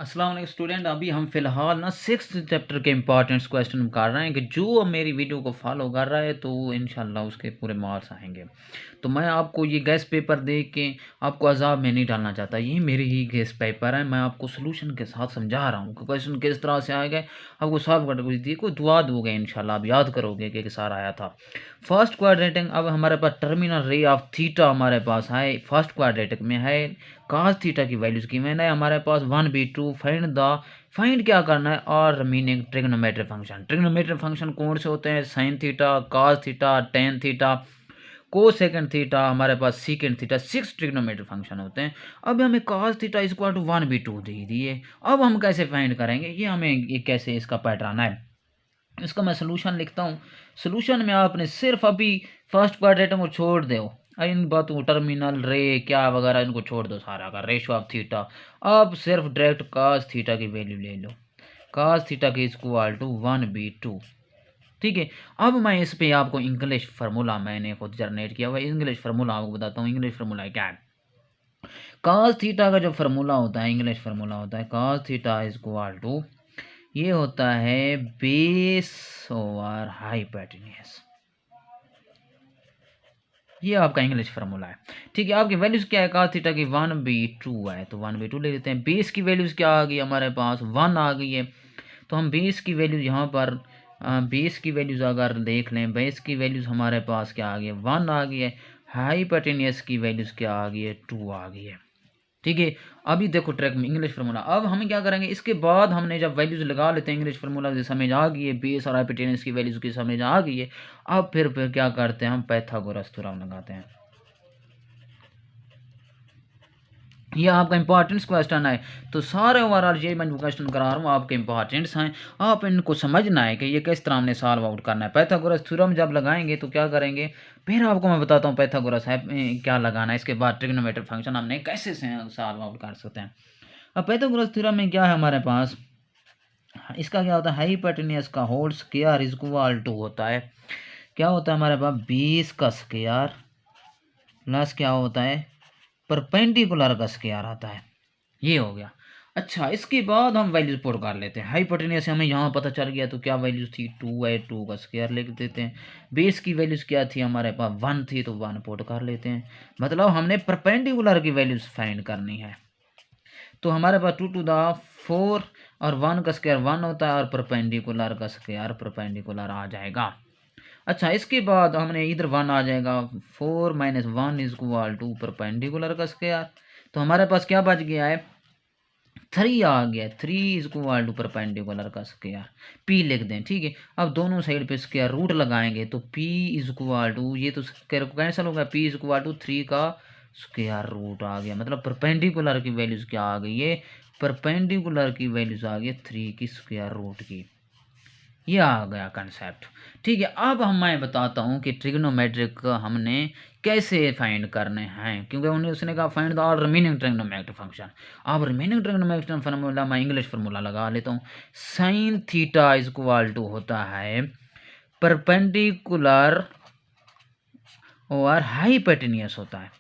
अस्सलाम वालेकुम स्टूडेंट। अभी हम फ़िलहाल ना 6th चैप्टर के इम्पोर्टेंट्स क्वेश्चन कर रहे हैं कि जो मेरी वीडियो को फॉलो कर रहा है तो इंशाल्लाह उसके पूरे मार्क्स आएँगे। तो मैं आपको ये गेस पेपर दे के आपको अज़ाब में नहीं डालना चाहता। ये मेरी ही गेस पेपर है। मैं आपको सॉल्यूशन के साथ समझा रहा हूँ कि क्वेश्चन किस तरह से आएगा। आपको सॉल्व करके दी कोई दुआ दोगे इंशाल्लाह आप याद करोगे कि सारा आया था। फर्स्ट क्वाड्रेटिक अब हमारे पास टर्मिनल रे ऑफ थीटा हमारे पास है। फर्स्ट क्वाड्रेटिक में है cos थीटा की वैल्यूज़ गिवन है हमारे पास 1/2 फाइंड क्या करना है और remaining trigonometric function. Trigonometric function कौन से होते हैं? sin theta, cos theta, tan theta, cosecant theta, हमारे पास सीकेंड थीटा, 6 ट्रिग्नोमेट्रिक फंक्शन होते हैं। अब हमें cos थीटा इक्वल टू 1/2 दे दिए। अब हम कैसे फाइंड करेंगे? ये हमें ये कैसे इसका पैटर्न है। इसका मैं सॉल्यूशन लिखता हूँ। सॉल्यूशन में आपने सिर्फ अभी फर्स्ट क्वाड्रेटिक को छोड़ दो। इन बातों को टर्मिनल रे क्या वगैरह इनको छोड़ दो सारा का रेशो ऑफ थीटा। अब सिर्फ डायरेक्ट cos थीटा की वैल्यू ले लो। cos थीटा की इक्वल टू 1/2। ठीक है। अब मैं इस पे आपको इंग्लिश फार्मूला मैंने खुद जनरेट किया हुआ है। इंग्लिश फार्मूला आपको बताता हूँ। इंग्लिश फार्मूला क्या है? cos थीटा का जो फार्मूला होता है, इंग्लिश फार्मूला होता है cos theta is equal to ये होता है बेस ओवर हाइपोटेन्यूज। ये आपका इंग्लिश फार्मूला है। ठीक है। आपकी वैल्यूज क्या है? cos थीटा की 1/2 है तो 1/2 ले लेते हैं। बेस की वैल्यूज क्या आ गई हमारे पास? 1 आ गई है। तो हम बेस की वैल्यूज यहाँ पर बेस की वैल्यूज अगर देख लें, बेस की वैल्यूज हमारे पास क्या आ गई है? 1 आ गई है। हाइपोटेन्यूज की वैल्यूज क्या आ गई है? 2 आ गई है। ठीक है। अभी देखो ट्रैक में इंग्लिश फार्मूला। अब हम क्या करेंगे? इसके बाद हमने जब वैल्यूज लगा लेते हैं इंग्लिश फार्मूला की समझ आ गई है, बेस और हाइपोटेन्यूज की वैल्यूज की समझ आ गई है। अब फिर क्या करते हैं? हम पाइथागोरस थ्योरम लगाते हैं। ये आपका इंपॉर्टेंस क्वेश्चन है। तो सारे ओवरऑल ये मैं क्वेश्चन करा रहा हूँ आपके इंपॉर्टेंट्स हैं। आप इनको समझना है कि ये किस तरह हमने सॉल्व आउट करना है। पाइथागोरस थ्योरम जब लगाएंगे तो क्या करेंगे? फिर आपको मैं बताता हूँ पाइथागोरस है क्या लगाना है। इसके बाद ट्रिग्नोमेट्रिक फंक्शन हमने कैसे सॉल्व आउट कर सकते हैं। अब पाइथागोरस थ्योरम में क्या है हमारे पास? इसका क्या होता है? हाइपोटेन्यूज का whole square is equal to होता है क्या होता है हमारे पास? 20 का स्क्वायर प्लस क्या होता है? परपेंडिकुलर का स्क्वायर आता है। ये हो गया। अच्छा, इसके बाद हम वैल्यूज पुट कर लेते हैं। हाइपोटेन्यूज से हमें यहाँ पता चल गया तो क्या वैल्यूज थी? 2 है। 2 का स्क्वायर लिख देते हैं। बेस की वैल्यूज क्या थी हमारे पास? 1 थी तो 1 पुट कर लेते हैं। मतलब हमने परपेंडिकुलर की वैल्यूज फाइंड करनी है। तो हमारे पास 2 to the 4 और 1 का स्क्वायर 1 होता है और परपेंडिकुलर का स्क्वायर परपेंडिकुलर आ जाएगा। अच्छा, इसके बाद हमने इधर 1 आ जाएगा। 4 - 1 इज इक्वल टू परपेंडिकुलर का स्क्वायर। तो हमारे पास क्या बच गया है? 3 आ गया। 3 इज इक्वल टू परपेंडिकुलर का स्क्वायर। पी लिख दें। ठीक है। अब दोनों साइड पे स्क्वायर रूट लगाएंगे तो पी इज इक्वल टू ये तो स्क्वायर कैंसिल हो गया। पी इज इक्वल टू 3 का स्क्वायर रूट आ गया। मतलब परपेंडिकुलर की वैल्यूज क्या आ गई है? परपेंडिकुलर की वैल्यूज आ गई 3 की स्क्वायर रूट की। ये आ गया कंसेप्ट। ठीक है। अब मैं बताता हूँ कि ट्रिग्नोमेट्रिक हमने कैसे फाइंड करने हैं, क्योंकि उन्हें उसने कहा find the all remaining trigonometric function. अब रिमेनिंग ट्रिग्नोमेट्रिक फार्मूला मैं इंग्लिश फार्मूला लगा लेता हूँ। Sine theta is equal to होता है परपेंडिकुलर और हाइपोटेन्यूज होता है।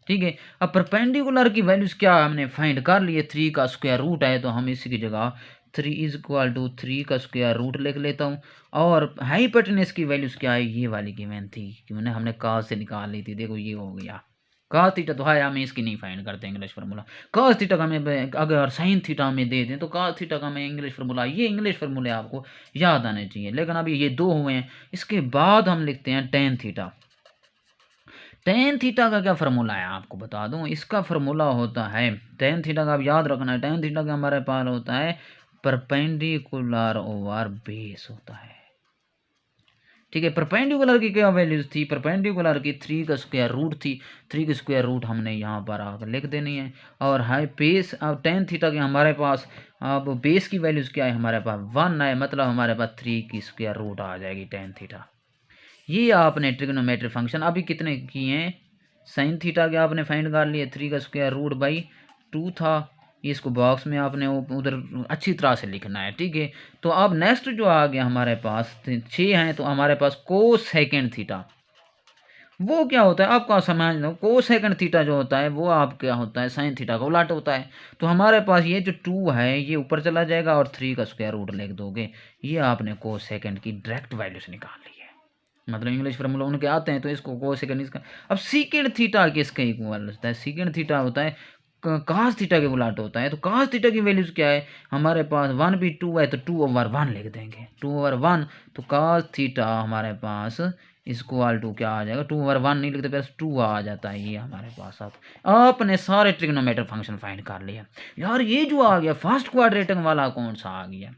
ठीक है। अब परपेंडिकुलर की वैल्यूज क्या हमने फाइंड कर लिए? 3 का स्क्वायर रूट है तो हम इसी की जगह 3 इज इक्वल टू 3 का स्क्वायर रूट लिख लेता हूँ। और हाइपोटेन्यूज की वैल्यूज क्या है? ये वाली गिवन थी कि हमने cos से निकाल ली थी। देखो ये हो गया। cos थीटा तो है, हमें इसकी नहीं फाइंड करते इंग्लिश फार्मूला। cos थीटा का हमें अगर sin थीटा हमें दे दें तो cos थीटा का हमें इंग्लिश फार्मूला, ये इंग्लिश फार्मूले आपको याद आने चाहिए। लेकिन अभी ये 2 हुए हैं। इसके बाद हम लिखते हैं tan थीटा। टेन थीटा का क्या फार्मूला है आपको बता दूं। इसका फार्मूला होता है टेन थीटा का, आप याद रखना है। टेन थीटा का हमारे पास होता है परपेंडिकुलर ओवर बेस होता है। ठीक है। परपेंडिकुलर की क्या वैल्यूज थी? परपेंडिकुलर की 3 का स्क्वायर रूट थी। 3 की स्क्वायर रूट हमने यहाँ पर आकर लिख देनी है। और हाई बेस अब टेन थीटा के हमारे पास अब बेस की वैल्यूज क्या है? हमारे पास 1 है। मतलब हमारे पास 3 की स्क्वायर रूट आ जाएगी टेन थीटा। ये आपने ट्रिग्नोमेट्रिक फंक्शन अभी कितने किए हैं? साइन थीटा के आपने फाइंड कर लिए। 3 का स्क्वायर रूट बाई 2 था। इसको बॉक्स में आपने उधर अच्छी तरह से लिखना है। ठीक है। तो अब नेक्स्ट जो आ गया हमारे पास 6 हैं तो हमारे पास कोसेकेंड थीटा। वो क्या होता है आपका समझ लो, कोसेकंड थीटा जो होता है वो आप क्या होता है साइन थीटा का उलट होता है। तो हमारे पास ये जो 2 है ये ऊपर चला जाएगा और 3 का स्क्वायर रूट लिख दोगे। ये आपने कोसेकंड की डायरेक्ट वैल्यू से निकाल ली है। मतलब इंग्लिश फार्मूला उनके आते हैं तो इसको कोसेकंड इसका। अब सीकेंड थीटा किसके इक्वल होता है? सीकेंड थीटा होता है कास थीटा के उलट होता है। तो कास थीटा की वैल्यूज क्या है हमारे पास? 1 भी 2 है तो 2/1 लिख देंगे 2/1। तो कास थीटा हमारे पास इक्वल टू क्या आ जाएगा? 2/1 नहीं लिखते प्लस 2 आ जाता है ये हमारे पास। आपने सारे ट्रिग्नोमेट्री फंक्शन फाइंड कर लिया। यार ये जो आ गया फर्स्ट क्वाड्रेटिक वाला कौन सा आ गया?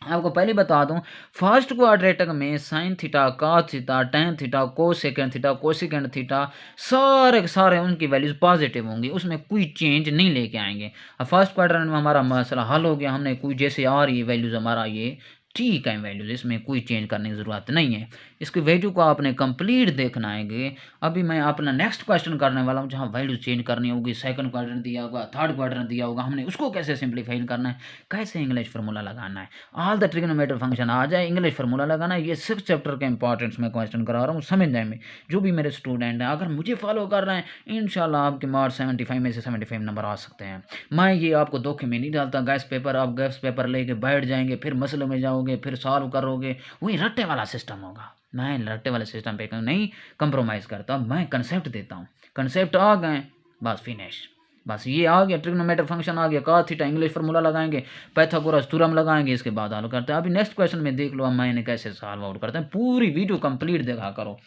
आपको पहले बता दूं, फर्स्ट क्वाड्रेटिक में sine theta, cos theta, tan theta, cosecant theta, cosecant theta सारे के सारे उनकी वैल्यूज पॉजिटिव होंगी, उसमें कोई चेंज नहीं लेके आएंगे। अब फर्स्ट क्वाड्रेंट में हमारा मसला हल हो गया, हमने कोई जैसे आ रही है वैल्यूज हमारा ये ठीक है वैल्यूज, इसमें कोई चेंज करने की ज़रूरत नहीं है। इसकी वैल्यू को आपने कंप्लीट देखना है। अभी मैं अपना नेक्स्ट क्वेश्चन करने वाला हूँ जहाँ वैल्यू चेंज करनी होगी। सेकंड क्वाड्रेंट दिया होगा, थर्ड क्वाड्रेंट दिया होगा, हमने उसको कैसे सिंप्लीफाई करना है, कैसे इंग्लिश फार्मूला लगाना है। ऑल द ट्रिग्नोमेट्री फंक्शन आ जाए, इंग्लिश फार्मूला लगाना है। ये 6 चैप्टर के इंपॉर्टेंस में क्वेश्चन करा रहा हूँ, समझ जाए में जो भी मेरे स्टूडेंट हैं अगर मुझे फॉलो कर रहे हैं इंशाल्लाह आपके मार्क्स 75 में से 75 नंबर आ सकते हैं। मैं ये आपको धोखे में नहीं डालता। गैस पेपर आप गैस पेपर लेके बैठ जाएंगे, फिर मसलों में जाओगे, फिर सॉल्व करोगे, वही रट्टे वाला सिस्टम होगा। मैं रट्टे वाले सिस्टम पे नहीं कंप्रोमाइज़ करता, मैं कंसेप्ट देता हूँ। कंसेप्ट आ गए बस फिनिश। बस ये आ गया ट्रिग्नोमेट्री फंक्शन आ गया, cos थीटा इंग्लिश फार्मूला लगाएंगे, पाइथागोरस थ्योरम लगाएंगे, इसके बाद हल करते हैं। अभी नेक्स्ट क्वेश्चन में देख लो अब मैंने कैसे सॉल्व आउट करते हैं। पूरी वीडियो कंप्लीट देखा करो,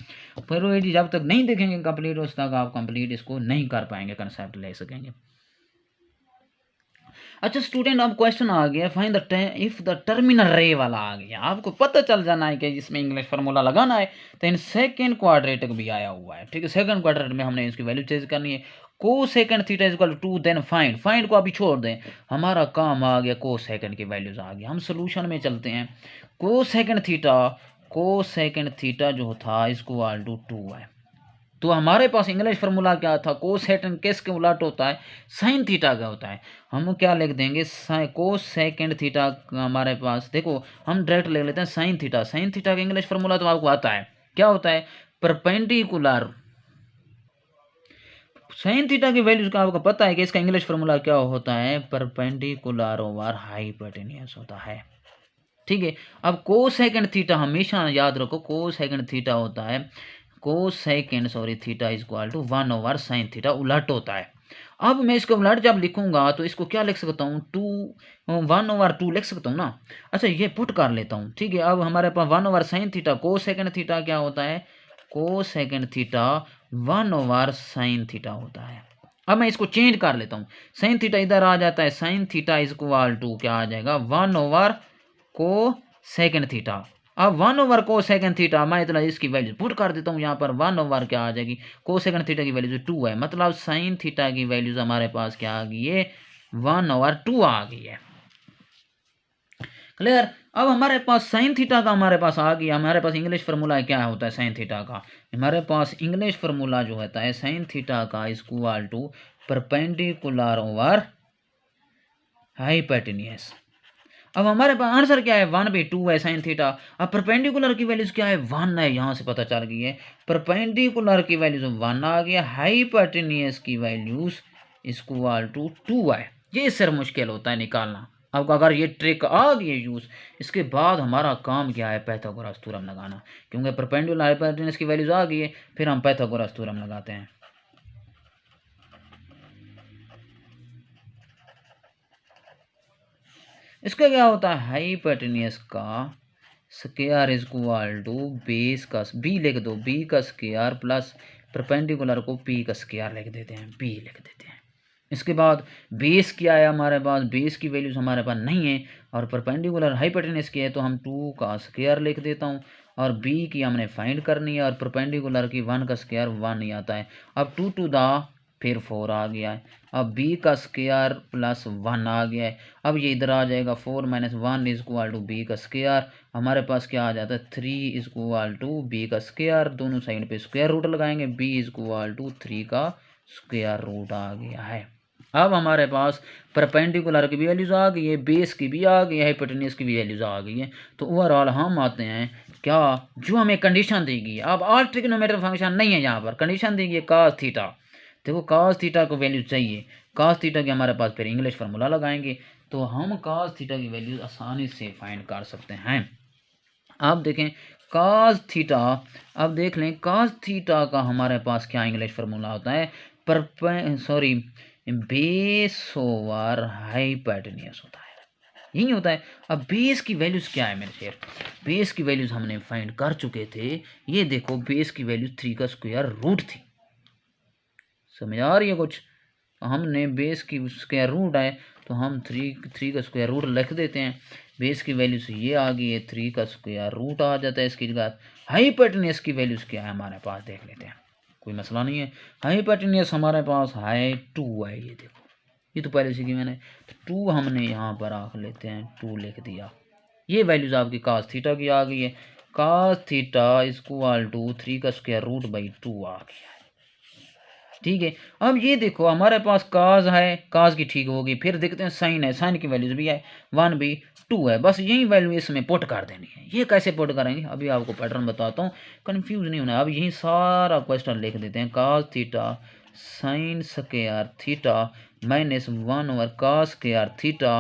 फिर वो जब तक नहीं देखेंगे कंप्लीट उस तक आप कंप्लीट इसको नहीं कर पाएंगे, कंसेप्ट ले सकेंगे। अच्छा स्टूडेंट अब क्वेश्चन आ गया find the if the terminal रे वाला आ गया। आपको पता चल जाना है कि इसमें इंग्लिश फार्मूला लगाना है। तो इन सेकंड क्वाड्रेटिक भी आया हुआ है, ठीक है। सेकंड क्वाड्रेटिक में हमने इसकी वैल्यू चेंज करनी है। Cosecant theta is equal to 2 then find को अभी छोड़ दें, हमारा काम आ गया कोसेकंड की वैल्यूज आ गई। हम सोल्यूशन में चलते हैं। कोसेकंड थीटा जो था इसको इक्वल टू 2 है। तो हमारे पास इंग्लिश फार्मूला क्या था? कोसेकंड किसके उलट होता है? साइन थीटा का होता है। हम क्या लिख देंगे? कोसेकंड थीटा हमारे पास देखो हम डायरेक्ट ले लेते हैं साइन थीटा। साइन थीटा का इंग्लिश फार्मूला तो आपको आता है, क्या होता है? परपेंडिकुलर। साइन थीटा की वैल्यूज का आपको पता है कि इसका इंग्लिश फार्मूला क्या होता है? परपेंडिकुलर ओवर हाइपोटेन्यूज होता है, ठीक है। अब कोसेकंड थीटा हमेशा याद रखो, कोसेकंड थीटा होता है theta is equal to 1/sin theta उलट होता है। अब मैं इसको उलट जब लिखूंगा तो इसको क्या लिख सकता हूँ? 1/2 लिख सकता हूँ ना। अच्छा ये पुट कर लेता हूँ, ठीक है। अब हमारे पास 1/sin थीटा, कोसेकंड थीटा क्या होता है? कोसेकंड थीटा 1/sin थीटा होता है। अब मैं इसको चेंज कर लेता हूँ, साइन थीटा इधर आ जाता है, sine theta is equal to क्या आ जाएगा? 1/cos theta. अब 1/cos थीटा मैं इतना इसकी वैल्यू पुट कर देता हूँ यहाँ पर। 1/, क्या आ जाएगी? कोसेकंड थीटा की वैल्यू 2 है, मतलब साइन थीटा की वैल्यूज हमारे पास क्या आ गई है? 1/2 आ गई है। क्लियर? अब हमारे पास साइन थीटा का हमारे पास आ गया। हमारे पास इंग्लिश फार्मूला क्या होता है साइन थीटा का? हमारे पास इंग्लिश फार्मूला जो होता है साइन थीटा का is equal to perpendicular over hypotenuse. अब हमारे पास आंसर क्या है? 1/2 है साइन थीटा। अब परपेंडिकुलर की वैल्यूज क्या है? 1 है, यहाँ से पता चल गई है। परपेंडिकुलर की वैल्यूज 1 आ गया, हाइपोटेन्यूज की वैल्यूज इक्वल टू 2 है। ये सर मुश्किल होता है निकालना। अब अगर ये ट्रिक आ गई है यूज, इसके बाद हमारा काम क्या है? पाइथागोरस थ्योरम लगाना, क्योंकि परपेंडिकुलर हाइपोटेन्यूज की वैल्यूज आ गई है, फिर हम पाइथागोरस थ्योरम लगाते हैं। इसका क्या होता है? हाइपोटेन्यूज का square is equal to base का बी लिख दो, बी का स्क्वायर प्लस परपेंडिकुलर को पी का स्क्वायर लिख देते हैं, बी लिख देते हैं। इसके बाद बेस क्या है हमारे पास? बेस की वैल्यूज हमारे पास नहीं है, और परपेंडिकुलर हाइपोटेन्यूज की है तो हम 2 का स्क्वायर लिख देता हूँ, और बी की हमने फाइंड करनी है, और परपेंडिकुलर की 1 का स्क्वायर 1 ही आता है। अब 2 टू द फिर 4 आ गया है। अब बी का स्क्वायर प्लस 1 आ गया है। अब ये इधर आ जाएगा, 4 - 1 इज इक्वल टू बी का स्क्वायर। हमारे पास क्या आ जाता है? 3 इज इक्वल टू बी का स्क्वायर। दोनों साइड पे स्क्वायर रूट लगाएंगे, बी इज इक्वल टू 3 का स्क्वायर रूट आ गया है। अब हमारे पास परपेंडिकुलर की भी वैल्यूज़ आ गई है, बेस की भी आ गई है, हाइपोटेन्यूज की भी वैल्यूज़ आ गई है। तो ओवरऑल हम आते हैं क्या, जो हमें कंडीशन दी गई है। अब ऑल ट्रिग्नोमेट्रिक फंक्शन नहीं है, यहाँ पर कंडीशन दी गई है cos थीटा। देखो cos थीटा को वैल्यू चाहिए, cos थीटा की हमारे पास फिर इंग्लिश फार्मूला लगाएंगे, तो हम cos थीटा की वैल्यू आसानी से फाइंड कर सकते हैं। अब देखें cos थीटा, अब देख लें cos थीटा का हमारे पास क्या इंग्लिश फार्मूला होता है, बेस ओवर हाइपोटेन्यूज होता है, यही होता है। अब बेस की वैल्यूज़ क्या है मेरे शेर, बेस की वैल्यूज़ हमने फाइंड कर चुके थे। ये देखो बेस की वैल्यू 3 का स्क्वायर रूट थी, समझ आ रही है कुछ। हमने बेस की स्क्वायर रूट है तो हम थ्री का स्क्वायर रूट लिख देते हैं। बेस की वैल्यू से ये आ गई है, 3 का स्क्वायर रूट आ जाता है इसकी जगह। हाइपोटेन्यूज की वैल्यूज़ क्या है हमारे पास देख लेते हैं, कोई मसला नहीं है। हाइपोटेन्यूज हमारे पास है 2 है, ये देखो ये तो पहले सीखी मैंने, तो 2 हमने यहाँ पर आख लेते हैं, 2 लिख दिया। ये वैल्यूज़ आपकी cos थीटा की आ गई है, cos थीटा इक्वल टू 3 का स्क्वायर रूट बाई 2 आ गया है, ठीक है। अब ये देखो हमारे पास cos है, cos की ठीक होगी, फिर देखते हैं साइन है, साइन की वैल्यूज भी है 1 भी 2 है, बस यही वैल्यू इसमें पुट कर देनी है। ये कैसे पुट करेंगे अभी आपको पैटर्न बताता हूँ, कन्फ्यूज नहीं होना। अब यही सारा क्वेश्चन लिख देते हैं, cos theta sine square theta minus 1 over cos square theta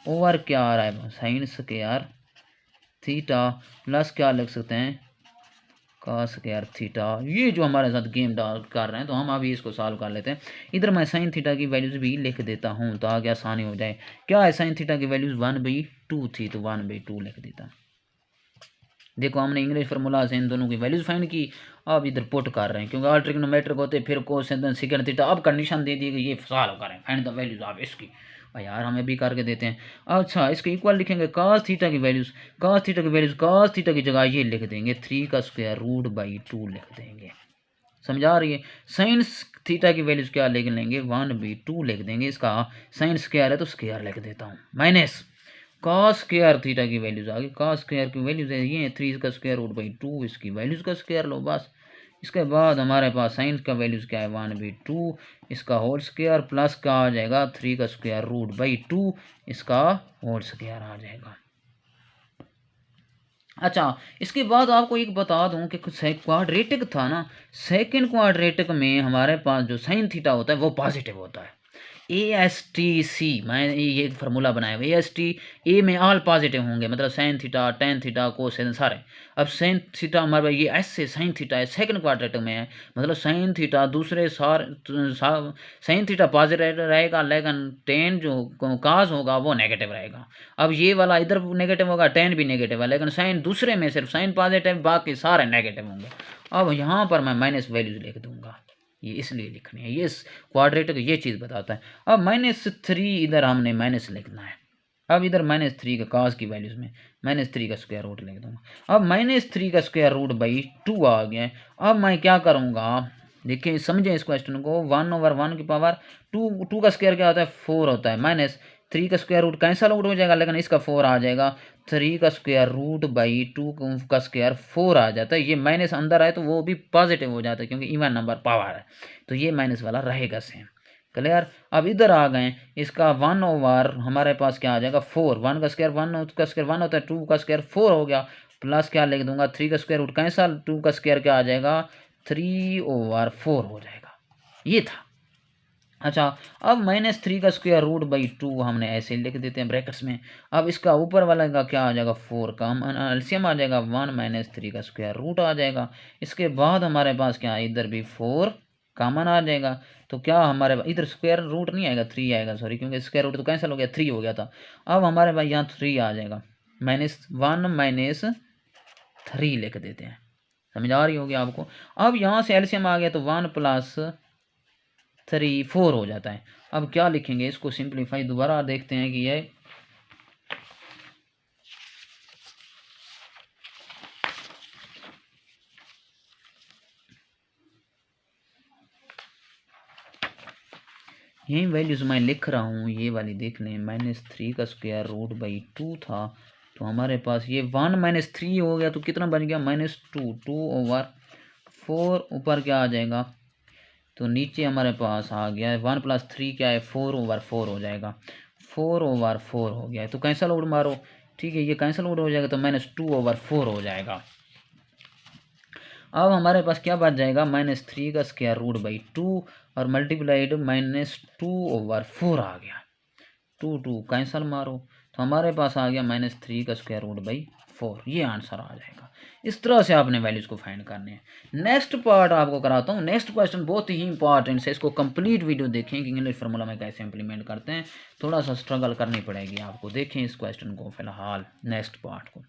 over क्या आ रहा है साइन स्क्वायर थीटा प्लस क्या लिख सकते हैं cos स्क्वायर थीटा। ये जो हमारे साथ गेम डाल कर रहे हैं, तो हम अभी इसको सॉल्व कर लेते हैं। इधर मैं साइन थीटा की वैल्यूज भी लिख देता हूँ तो आगे आसानी हो जाए। क्या है साइन थीटा की वैल्यूज 1/2 थी, तो 1/2 लिख देता। देखो हमने इंग्लिश फार्मूला से इन दोनों की वैल्यूज फाइंड की, अब इधर पुट कर रहे हैं, क्योंकि ऑल ट्रिग्नोमेट्रिक होते फिर कोसेक सेकंड थीटा। अब कंडीशन दे दी कि ये सॉल्व करें, फाइंड द वैल्यूज ऑफ इसकी। यार हमें भी करके देते हैं। अच्छा इसके इक्वल लिखेंगे cos थीटा की वैल्यूज, cos थीटा की वैल्यूज cos थीटा की जगह ये लिख देंगे 3 का स्क्वायर रूट बाई 2 लिख देंगे, समझा रही है। साइन थीटा की वैल्यूज क्या लिख लेंगे 1/2 लिख देंगे, इसका साइन स्क्वायर है तो स्क्वायर लिख देता हूँ, माइनस cos स्क्वायर थीटा की वैल्यूज आ गई, cos स्क्वायर की वैल्यूज है ये 3 का स्क्वायर रूट बाई 2, इसकी वैल्यूज का स्क्वायर लो बस। इसके बाद हमारे पास साइन का वैल्यूज क्या है 1/2, इसका होल स्क्वायर प्लस का आ जाएगा 3 का स्क्वायर रूट बाई 2, इसका होल स्क्वायर आ जाएगा। अच्छा इसके बाद आपको एक बता दूं कि कुछ क्वाड्रेटिक था ना, सेकंड क्वाड्रेटिक में हमारे पास जो साइन थीटा होता है वो पॉजिटिव होता है। ASTC मैं ये फार्मूला बनाया हुआ, AST ए में ऑल पॉजिटिव होंगे, मतलब साइन थीटा टेन थीटा कोसेन सारे। अब साइन थीटा हमारे पास ये ऐसे साइन थीटा है सेकंड क्वाड्रेटिक में है, मतलब साइन थीटा दूसरे साइन थीटा पॉजिटिव रहेगा, लेकिन टेन जो काज होगा वो नेगेटिव रहेगा। अब ये वाला इधर नेगेटिव होगा, टेन भी नेगेटिव है, लेकिन साइन दूसरे में सिर्फ साइन पॉजिटिव, बाकी सारे नेगेटिव होंगे। अब यहाँ पर मैं माइनस वैल्यूज लिख दूंगा, ये इसलिए लिखनी है, ये क्वाड्रेटिक ये चीज़ बताता है। अब -3 इधर हमने माइनस लिखना है। अब इधर -3 का cos की वैल्यूज में -3 का स्क्वायर रूट लिख दूंगा। अब -3 का स्क्वायर रूट बाई 2 आ गया है। अब मैं क्या करूँगा, देखिए समझें इस क्वेश्चन को, 1/1 की पावर 2 का स्क्वायर क्या होता है 4 होता है, माइनस 3 का स्क्वायर रूट कैंसल आउट हो जाएगा, लेकिन इसका 4 आ जाएगा, 3 का स्क्वायर रूट बाई 2 का स्क्वायर 4 आ जाता है। ये माइनस अंदर आए तो वो भी पॉजिटिव हो जाता है, क्योंकि इवन नंबर पावर है, तो ये माइनस वाला रहेगा सेम। क्लियर। अब इधर आ गए, इसका 1 ओवर हमारे पास क्या आ जाएगा 4, 1 का स्क्वायर 1 का स्क्वायर 1 होता है, 2 का स्क्वायर 4 हो गया, प्लस क्या लिख दूंगा 3 का स्क्वायर रूट कैंसल, 2 का स्क्वायर क्या आ जाएगा 3/4 हो जाएगा, ये था। अच्छा अब -3 का स्क्वायर रूट बाई 2 हमने ऐसे लिख देते हैं ब्रैकेट्स में। अब इसका ऊपर वाला का क्या आ जाएगा 4 का एलसीएम आ जाएगा 1 - 3 का स्क्वायर रूट आ जाएगा। इसके बाद हमारे पास क्या इधर भी 4 कॉमन आ जाएगा, तो क्या हमारे इधर स्क्वायर रूट नहीं आएगा 3 आएगा, सॉरी, क्योंकि स्क्वायर रूट तो कैंसिल हो गया 3 हो गया था। अब हमारे पास यहाँ 3 आ जाएगा, -1 - 3 लिख देते हैं, समझ आ रही होगी आपको। अब यहाँ से एलसीएम आ गया तो 1 + 3 4 हो जाता है। अब क्या लिखेंगे, इसको सिंप्लीफाई दोबारा देखते हैं कि ये यही वैल्यूज मैं लिख रहा हूँ, ये वाली देख लें, -3 का स्क्वायर रूट बाई 2 था, तो हमारे पास ये 1 - 3 हो गया, तो कितना बन गया -2, 2/4 ऊपर क्या आ जाएगा तो नीचे हमारे पास आ गया है 1+3 क्या है 4/4 हो जाएगा, 4/4 हो गया है। तो कैंसल आउट मारो, ठीक है, ये कैंसल आउट हो जाएगा तो -2/4 हो जाएगा। अब हमारे पास क्या बच जाएगा, -3 का स्क्वायर रूट बाई 2 और मल्टीप्लाइड -2/4 आ गया। 2 कैंसल मारो तो हमारे पास आ गया -3 का स्क्वायर रूट बाई 4, ये आंसर आ जाएगा। इस तरह से आपने वैल्यूज़ को फाइंड करने हैं। नेक्स्ट पार्ट आपको कराता हूँ। नेक्स्ट क्वेश्चन बहुत ही इंपॉर्टेंट है, इसको कंप्लीट वीडियो देखें कि इंग्लिश फार्मूला में कैसे इंप्लीमेंट करते हैं। थोड़ा सा स्ट्रगल करनी पड़ेगी आपको, देखें इस क्वेश्चन को फिलहाल, नेक्स्ट पार्ट को।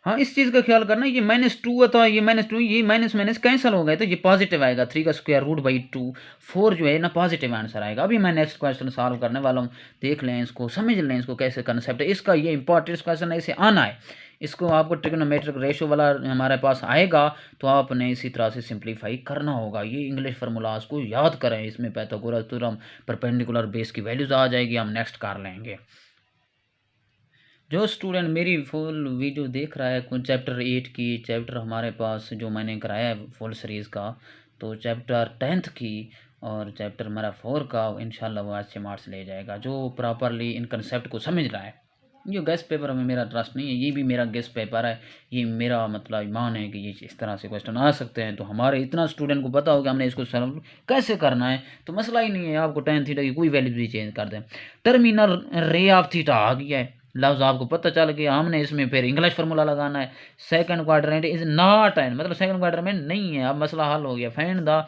हाँ, इस चीज़ का ख्याल करना, ये -2 होता है, ये -2, ये माइनस माइनस कैंसिल हो गए तो ये पॉजिटिव आएगा। 3 का स्क्वायर रूट बाई 2, 4 जो है ना पॉजिटिव आंसर आएगा। अभी मैं नेक्स्ट क्वेश्चन सॉल्व करने वाला हूँ, देख लें इसको, समझ लें इसको कैसे कंसेप्ट है इसका। ये इंपॉर्टेंट क्वेश्चन है, इसे आना है। इसको आपको ट्रिग्नोमेट्रिक रेशियो वाला हमारे पास आएगा तो आपने इसी तरह से सिंप्लीफाई करना होगा। ये इंग्लिश फार्मूलाज को याद करें, इसमें पाइथागोरस थ्योरम, परपेंडिकुलर बेस की वैल्यूज आ जाएगी, हम नेक्स्ट कर लेंगे। जो स्टूडेंट मेरी फुल वीडियो देख रहा है चैप्टर 8 की, चैप्टर हमारे पास जो मैंने कराया है फुल सीरीज़ का, तो चैप्टर 10th की और चैप्टर हमारा 4 का इंशाल्लाह वो अच्छे मार्क्स ले जाएगा, जो प्रॉपरली इन कंसेप्ट को समझ रहा है। ये गेस्ट पेपर में मेरा ट्रस्ट नहीं है, ये भी मेरा गेस्ट पेपर है, ये मेरा मतलब ईमान है कि ये इस तरह से क्वेश्चन आ सकते हैं। तो हमारे इतना स्टूडेंट को पता हो कि हमने इसको सॉल्व कैसे करना है, तो मसला ही नहीं है। आपको tan थीटा की कोई वैल्यू भी चेंज कर दें, टर्मिनल रे ऑफ थीटा आ गया है, लफ्ज़ आपको पता चल गया। हमने इसमें फिर इंग्लिश फार्मूला लगाना है, second quadrant is not an, मतलब सेकंड क्वाड्रेंट नहीं है। अब मसला हल हो गया, find the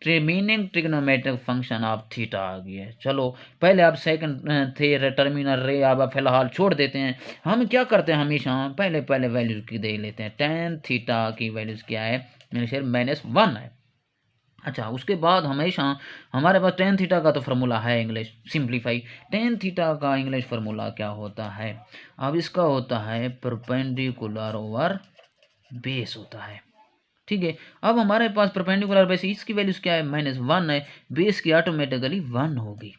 remaining trigonometric function of theta आ गया है। चलो पहले आप सेकंड थे टर्मिनल रे आप फिलहाल छोड़ देते हैं। हम क्या करते हैं हमेशा, पहले वैल्यूज की दे लेते हैं। tan थीटा की वैल्यूज क्या है, मेरे शेयर -1 है। अच्छा, उसके बाद हमेशा हमारे पास tan थीटा का तो फार्मूला है इंग्लिश सिंप्लीफाई। tan थीटा का इंग्लिश फार्मूला क्या होता है, अब इसका होता है परपेंडिकुलर ओवर बेस होता है, ठीक है। अब हमारे पास परपेंडिकुलर बेस, इसकी वैल्यूज क्या है, -1 है, बेस की ऑटोमेटिकली 1 होगी,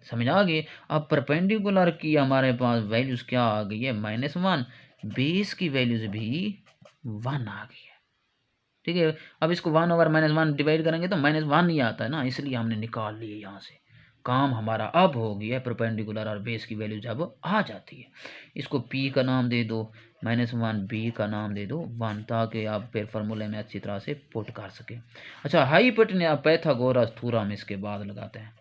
समझ आ गई। अब परपेंडिकुलर की हमारे पास वैल्यूज क्या आ गई है, -1, बेस की वैल्यूज भी 1 आ गई है, ठीक है। अब इसको 1/-1 डिवाइड करेंगे तो -1 ही आता है ना, इसलिए हमने निकाल लिए यहाँ से। काम हमारा अब हो गया है, परपेंडिकुलर और बेस की वैल्यू जब आ जाती है, इसको P का नाम दे दो -1, B का नाम दे दो 1, ताकि आप फिर फार्मूले में अच्छी तरह से पुट कर सके। अच्छा, हाइपोटेन्यूस पाइथागोरस थ्योरम इसके बाद लगाते हैं।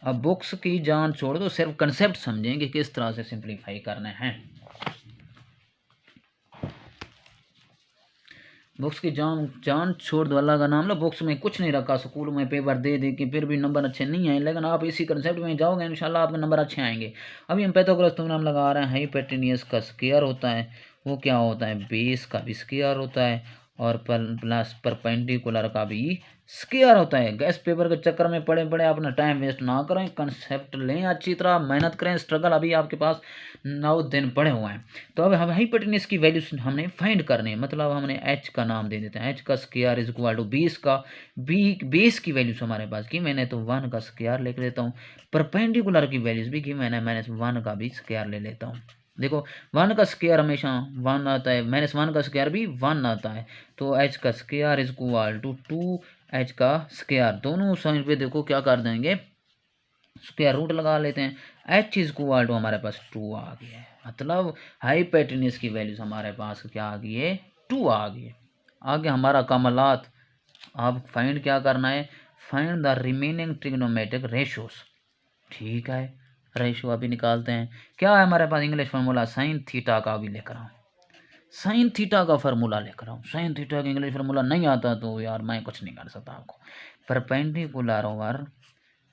अब बुक्स की जान छोड़ दो, सिर्फ कंसेप्ट समझें कि किस तरह से सिंप्लीफाई करने हैं। बुक्स की जान छोड़ दो, अल्लाह का नाम लो। बुक्स में कुछ नहीं रखा, स्कूल में पेपर दे दे के फिर भी नंबर अच्छे नहीं आए, लेकिन आप इसी कंसेप्ट में जाओगे इंशाल्लाह आपके नंबर अच्छे आएंगे। अभी हम पाइथागोरस थ्योरम लगा रहे हैं। हाइपोटेन्यूस का स्क्वायर होता है, वो क्या होता है, बेस का भी स्क्वायर होता है और प्लस परपेंडिकुलर का भी स्क्वायर होता है। गैस पेपर के चक्कर में पड़े पड़े अपना टाइम वेस्ट ना करें, कंसेप्ट लें, अच्छी तरह मेहनत करें, स्ट्रगल अभी आपके पास 9 दिन पड़े हुए हैं। तो अब हम हाइपोटेन्यूस की वैल्यूज हमने फाइंड करनी है, मतलब हमने h का नाम दे देते हैं, h का square is equal to base का बेस की वैल्यूज हमारे पास की मैंने तो 1 का स्क्वायर लिख लेता हूँ, परपेंडिकुलर की वैल्यूज भी की मैंने -1 का भी स्क्वायर ले लेता हूँ। देखो 1 का स्क्वायर हमेशा 1 आता है, -1 का स्क्वायर भी 1 आता है, तो h का square is equal to 2h का स्क्वायर, दोनों साइड पे देखो क्या कर देंगे, स्क्वायर रूट लगा लेते हैं। h इज इक्वल टू हमारे पास 2 आ गया है, मतलब हाइपोटेन्यूस की वैल्यूज हमारे पास क्या आ गई है, 2 आ गई है। आगे हमारा कमलात, अब फाइंड क्या करना है, find the remaining trigonometric ratios, ठीक है। रेशियो अभी निकालते हैं, क्या है हमारे पास इंग्लिश फार्मूला, साइन थीटा का भी लिख रहा हूँ, साइन थीटा का फार्मूला लिख रहा हूँ। साइन थीटा का इंग्लिश फार्मूला नहीं आता तो यार मैं कुछ नहीं कर सकता आपको। परपेंडिकुलर ओवर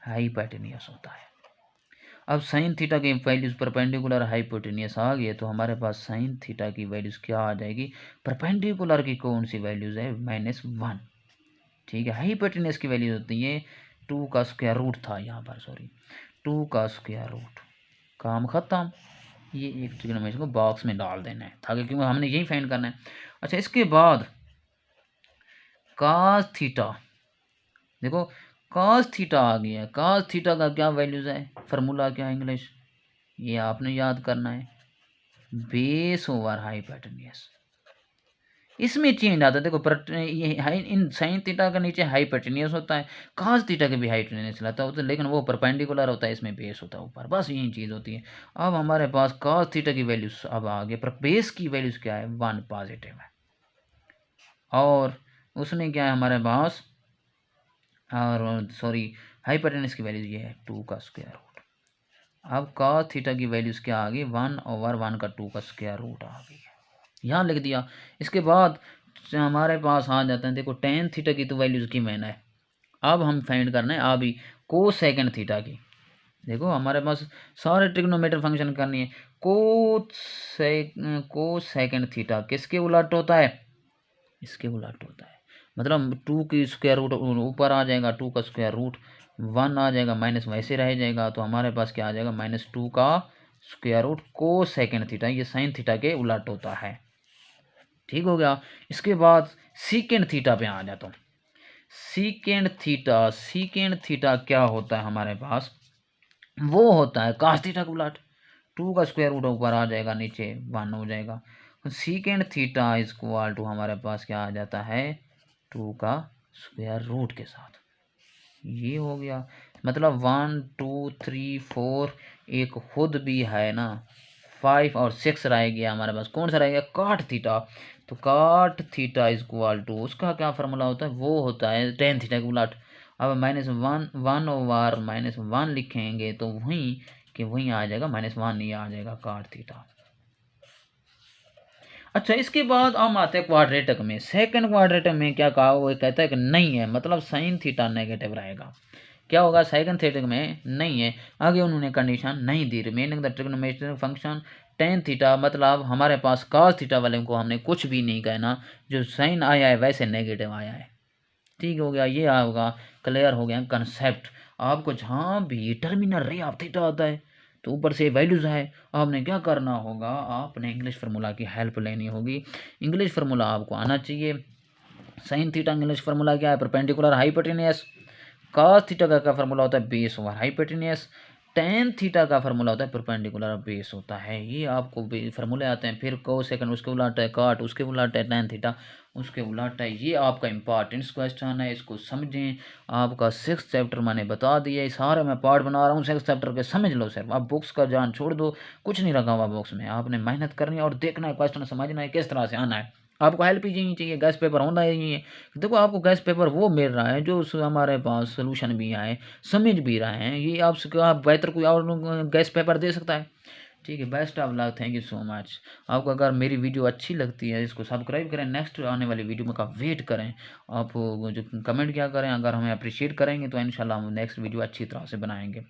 हाइपोटेन्यूस होता है। अब साइन थीटा की वैल्यूज परपेंडिकुलर हाइपोटेन्यूस आ गई, तो हमारे पास साइन थीटा की वैल्यूज क्या आ जाएगी, परपेंडिकुलर की कौन सी वैल्यूज है, -1, ठीक है। हाइपोटेन्यूस की वैल्यूज होती है 2 का स्क्वायर रूट था यहाँ पर, सॉरी 2 का स्क्वायर रूट, काम खत्म। ये एक ट्रिग्नोमेट्री को बॉक्स में डाल देना है ताकि, क्योंकि हमने यही फाइंड करना है। अच्छा, इसके बाद cos थीटा, देखो cos थीटा आ गया है, cos थीटा का क्या वैल्यूज है, फार्मूला क्या है इंग्लिश, ये आपने याद करना है, बेस ओवर हाइपोटेन्यूस, इसमें चेंज आता है। देखो ये हाई इन साइन थीटा का नीचे हाइपोटेन्यूस होता है, कॉस थीटा के भी हाइपोटेन्यूस रहता है, लेकिन वो परपेंडिकुलर होता है, इसमें बेस होता है ऊपर, बस यही चीज़ होती है। अब हमारे पास कॉस थीटा की वैल्यूज अब आ गई, पर बेस की वैल्यूज क्या है, 1 पॉजिटिव है, और उसमें क्या है हमारे पास, और सॉरी हाइपोटेन्यूस की वैल्यूज ये है 2 का स्क्वायर रूट। अब कॉस थीटा की वैल्यूज क्या आ गई, 1/1 का 2 का स्क्वायर रूट आ गई, यहाँ लिख दिया। इसके बाद हमारे पास आ जाते हैं, देखो टेन थीटा की तो वैल्यूज की मैंने है, अब हम फाइंड करना है अभी को सेकेंड थीटा की। देखो हमारे पास सारे ट्रिग्नोमेट्री फंक्शन करनी है। को सेकेंड थीटा किसके उलट होता है, इसके उलट होता है, मतलब 2 की स्क्वायर रूट ऊपर आ जाएगा, 2 का स्क्वायर रूट 1 आ जाएगा, माइनस वैसे रह जाएगा, तो हमारे पास क्या आ जाएगा, -2 का स्क्वायर रूट को सेकेंड थीटा, ये साइन थीटा के उलट होता है। ठीक हो गया। इसके बाद सीकेंड थीटा पे आ जाता हूँ। सीकेंड थीटा क्या होता है हमारे पास, वो होता है कास थीटा का उलट, 2 का स्क्वायर रूट ऊपर आ जाएगा, नीचे 1 हो जाएगा। Secant theta is equal to हमारे पास क्या आ जाता है, 2 का स्क्वायर रूट के साथ, ये हो गया। मतलब 1 2 3 4 एक खुद भी है ना, 5 और 6 रह गया हमारे पास, कौन सा रह गया, काट थीटा। तो काट थीटा इज इक्वल टू, उसका क्या फार्मूला होता है, वो होता है टेन थीटा के उलट। अब -1 लिखेंगे तो वहीं कि वहीं आ जाएगा -1, ये आ जाएगा काट थीटा। अच्छा, इसके बाद हम आते हैं क्वाड्रेटिक में। सेकंड क्वाड्रेटिक में क्या कहा, वो कहता है कि नहीं है, मतलब साइन थीटा नेगेटिव रहेगा। क्या होगा, सेकंड थीटा में नहीं है, आगे उन्होंने कंडीशन नहीं दी, remaining the trigonometric function tan theta, मतलब हमारे पास cos थीटा वाले को हमने कुछ भी नहीं कहना, जो साइन आया है वैसे नेगेटिव आया है। ठीक हो गया, ये होगा, क्लियर हो गया कंसेप्ट। आपको जहाँ भी टर्मिनल रे ऑफ थीटा आता है तो ऊपर से वैल्यूज है, आपने क्या करना होगा, आपने इंग्लिश फार्मूला की हेल्प लेनी होगी। इंग्लिश फार्मूला आपको आना चाहिए। साइन थीटा इंग्लिश फार्मूला क्या है, परपेंडिकुलर हाइपोटेन्यूस। कॉस थीटा का क्या फार्मूला होता है, base over hypotenuse. Tan theta का फार्मूला होता है परपेंडिकुलर बेस होता है, ये आपको फार्मूले आते हैं। फिर को सेकंड उसके उलट है, काट उसके उलट है, टेन थीटा उसके उलट है। ये आपका इंपॉर्टेंट क्वेश्चन है, इसको समझें। आपका 6th चैप्टर मैंने बता दिया, ये सारे मैं पार्ट बना रहा हूँ 6th चैप्टर के, समझ लो सिर्फ। आप बुक्स का जान छोड़ दो, कुछ नहीं रखा हुआ बुक्स में, आपने मेहनत करनी है और देखना है, क्वेश्चन समझना है किस तरह से आना है। आपको हेल्प ही चाहिए, गैस पेपर होना ही है। देखो आपको गैस पेपर वो मिल रहा है जो हमारे पास सोल्यूशन भी आए, समझ भी रहे हैं, ये आपसे आप बेहतर कोई और गैस पेपर दे सकता है। ठीक है, best of luck, thank you so much. आपको अगर मेरी वीडियो अच्छी लगती है, इसको सब्सक्राइब करें, नेक्स्ट आने वाली वीडियो में का वेट करें। आप जो कमेंट क्या करें, अगर हमें अप्रिशिएट करेंगे तो इंशाल्लाह हम नेक्स्ट वीडियो अच्छी तरह से बनाएंगे।